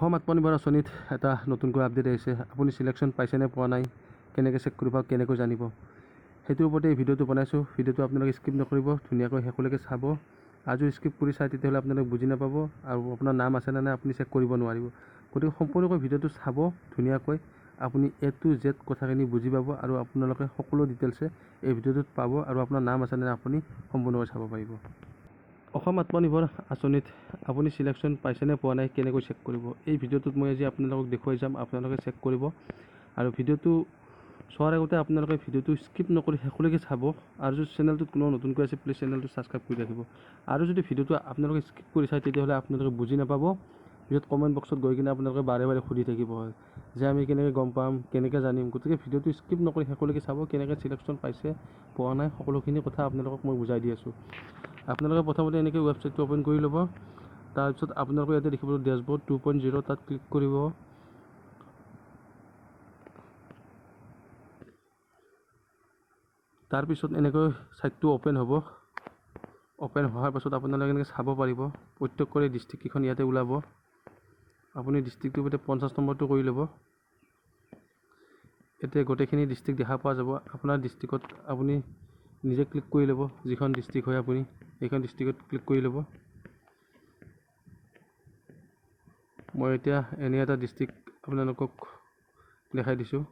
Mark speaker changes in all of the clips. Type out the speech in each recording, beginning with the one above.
Speaker 1: অসম আত্মনিৰ্ভৰ আঁচনিত এটা নতুনকৈ আপডেট আহিছে। আপুনি সিলেকশ্যন পাইছেনে পোৱা নাই, কেনেকৈ চেক কৰিব, কেনেকৈ জানিব, সেইটোৰ ওপৰতে এই ভিডিঅ'টো বনাইছোঁ। ভিডিঅ'টো আপোনালোকে স্কিপ নকৰিব, ধুনীয়াকৈ শেষলৈকে চাব। আজি স্কিপ কৰি চাই তেতিয়াহ'লে আপোনালোকে বুজি নাপাব আৰু আপোনাৰ নাম আছেনে নাই আপুনি চেক কৰিব নোৱাৰিব। গতিকে সম্পূৰ্ণকৈ ভিডিঅ'টো চাব ধুনীয়াকৈ, আপুনি A to Z কথাখিনি বুজি পাব আৰু আপোনালোকে সকলো ডিটেইলছে এই ভিডিঅ'টোত পাব আৰু আপোনাৰ নাম আছেনে নাই আপুনি সম্পূৰ্ণকৈ চাব পাৰিব। অসম আত্মনিৰ্ভৰ আঁচনিত আপুনি সিলেকশ্যন পাইছেনে পোৱা নাই, কেনেকৈ চেক কৰিব, এই ভিডিঅ'টোত মই আজি আপোনালোকক দেখুৱাই যাম। আপোনালোকে চেক কৰিব আৰু ভিডিঅ'টো চোৱাৰ আগতে আপোনালোকে ভিডিঅ'টো স্কিপ নকৰি শেষলৈকে চাব। আৰু যদি চেনেলটোত কোনো নতুনকৈ আছে প্লিজ চেনেলটো ছাবস্ক্ৰাইব কৰি ৰাখিব। আৰু যদি ভিডিঅ'টো আপোনালোকে স্কিপ কৰি চায় তেতিয়াহ'লে আপোনালোকে বুজি নাপাব। পিছত কমেণ্ট বক্সত গৈ কিনে আপোনালোকে বাৰে বাৰে সুধি থাকিব যে আমি কেনেকৈ গম পাম, কেনেকৈ জানিম। গতিকে ভিডিঅ'টো স্কিপ নকৰি শেষলৈকে চাব, কেনেকৈ সিলেকশ্যন পাইছে পোৱা নাই সকলোখিনি কথা আপোনালোকক মই বুজাই দি আছোঁ। আপোনালোকে প্ৰথমতে এনেকৈ ৱেবছাইটটো অ'পেন কৰি ল'ব। তাৰপিছত আপোনালোকে ইয়াতে দেখিব ডেছবৰ্ড 2.0, তাত ক্লিক কৰিব। তাৰপিছত এনেকৈ ছাইটটো অ'পেন হ'ব। অ'পেন হোৱাৰ পাছত আপোনালোকে এনেকৈ চাব পাৰিব প্ৰত্যেকৰে ডিষ্ট্ৰিক্টকেইখন ইয়াতে ওলাব। আপুনি ডিষ্ট্ৰিক্টটোৰ ভিতৰত 50 নম্বৰটো কৰি ল'ব। এতিয়া গোটেইখিনি ডিষ্ট্ৰিক্ট দেখা পোৱা যাব। আপোনাৰ ডিষ্ট্ৰিক্টত আপুনি নিজে ক্লিক কৰি ল'ব, যিখন ডিষ্ট্ৰিক্ট হয় আপুনি সেইখন ডিষ্ট্ৰিক্টত ক্লিক কৰি ল'ব। মই এতিয়া এনে এটা ডিষ্ট্ৰিক্ট আপোনালোকক দেখাই দিছোঁ।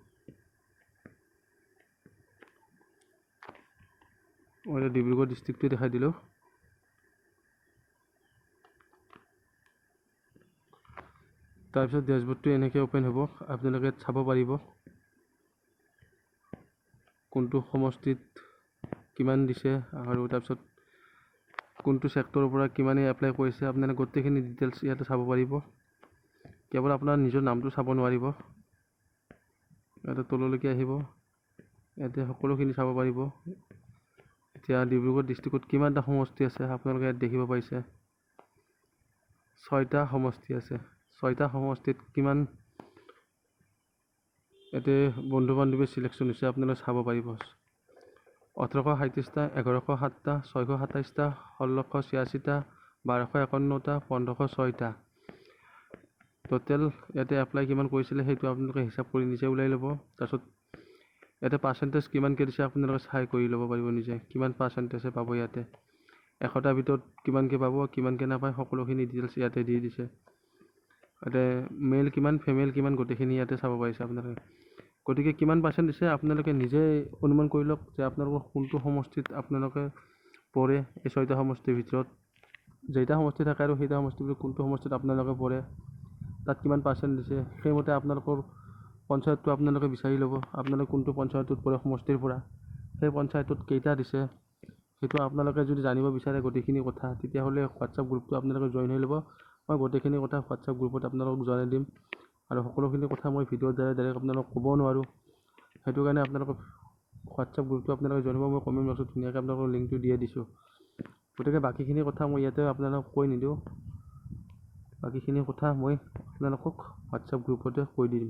Speaker 1: মই এতিয়া ডিব্ৰুগড় ডিষ্ট্ৰিক্টটো দেখাই দিলোঁ। তাৰপিছত ডেছবৰ্ডটো এনেকৈ অ'পেন হ'ব। আপোনালোকে চাব পাৰিব কোনটো সমষ্টিত কিমান দিছে আৰু তাৰপিছত কোনটো ছেক্টৰৰ পৰা কিমানে এপ্লাই কৰিছে। আপোনালোকে গোটেইখিনি ডিটেইলছ ইয়াতে চাব পাৰিব। কেৱল আপোনাৰ নিজৰ নামটো চাব নোৱাৰিব। ইয়াতে তললৈকে আহিব, ইয়াতে সকলোখিনি চাব পাৰিব। এতিয়া ডিব্ৰুগড় ডিষ্ট্ৰিক্টত কিমানটা সমষ্টি আছে আপোনালোকে ইয়াত দেখিব পাইছে। 6টা সমষ্টি আছে। 6টা সমষ্টিত কিমান ইয়াতে বন্ধু বান্ধৱী সিলেকশ্যন হৈছে আপোনালোকে চাব পাৰিব। 1837টা, 1107টা, 627টা, 1686টা, 1251টা, 1506টা। টোটেল ইয়াতে এপ্লাই কিমান কৰিছিলে সেইটো আপোনালোকে হিচাপ কৰি নিজে ওলাই ল'ব। তাৰপিছত ইয়াতে পাৰ্চেণ্টেজ কিমানকৈ দিছে আপোনালোকে চাই কৰি ল'ব পাৰিব নিজে, কিমান পাৰ্চেণ্টেজে পাব। ইয়াতে 100টাৰ ভিতৰত কিমানকৈ পাব, কিমানকৈ নাপায় সকলোখিনি ডিটেইলছ ইয়াতে দি দিছে। ইয়াতে মেল কিমান, ফিমেল কিমান, গোটেইখিনি ইয়াতে চাব পাৰিছে আপোনালোকে। গতিকে কিমান পাৰ্চেণ্ট দিছে আপোনালোকে নিজে অনুমান কৰি লওক যে আপোনালোকৰ কোনটো সমষ্টিত আপোনালোকে পৰে। এই 6টা সমষ্টিৰ ভিতৰত যেইটা সমষ্টি থাকে আৰু সেইটা সমষ্টিৰ ভিতৰত কোনটো সমষ্টিত আপোনালোকে পৰে, তাত কিমান পাৰ্চেণ্ট দিছে, সেইমতে আপোনালোকৰ পঞ্চায়তটো আপোনালোকে বিচাৰি ল'ব। আপোনালোকে কোনটো পঞ্চায়তত পৰে সমষ্টিৰ পৰা, সেই পঞ্চায়তত কেইটা দিছে সেইটো আপোনালোকে যদি জানিব বিচাৰে গোটেইখিনি কথা, তেতিয়াহ'লে হোৱাটছআপ গ্ৰুপটো আপোনালোকে জইন হৈ ল'ব। মই গোটেইখিনি কথা হোৱাটছআপ গ্ৰুপত আপোনালোকক জনাই দিম আৰু সকলোখিনি কথা মই ভিডিঅ'ৰ দ্বাৰা ডাইৰেক্ট আপোনালোকক ক'ব নোৱাৰোঁ। সেইটো কাৰণে আপোনালোকক হোৱাটছআপ গ্ৰুপটো আপোনালোকে জইন হ'ব। মই কমেণ্ট বক্সত ধুনীয়াকৈ আপোনালোকৰ লিংকটো দিয়ে দিছোঁ। গতিকে বাকীখিনি কথা মই ইয়াতে আপোনালোকক কৈ নিদিওঁ, বাকীখিনি কথা মই আপোনালোকক হোৱাটছআপ গ্ৰুপতে কৈ দিম।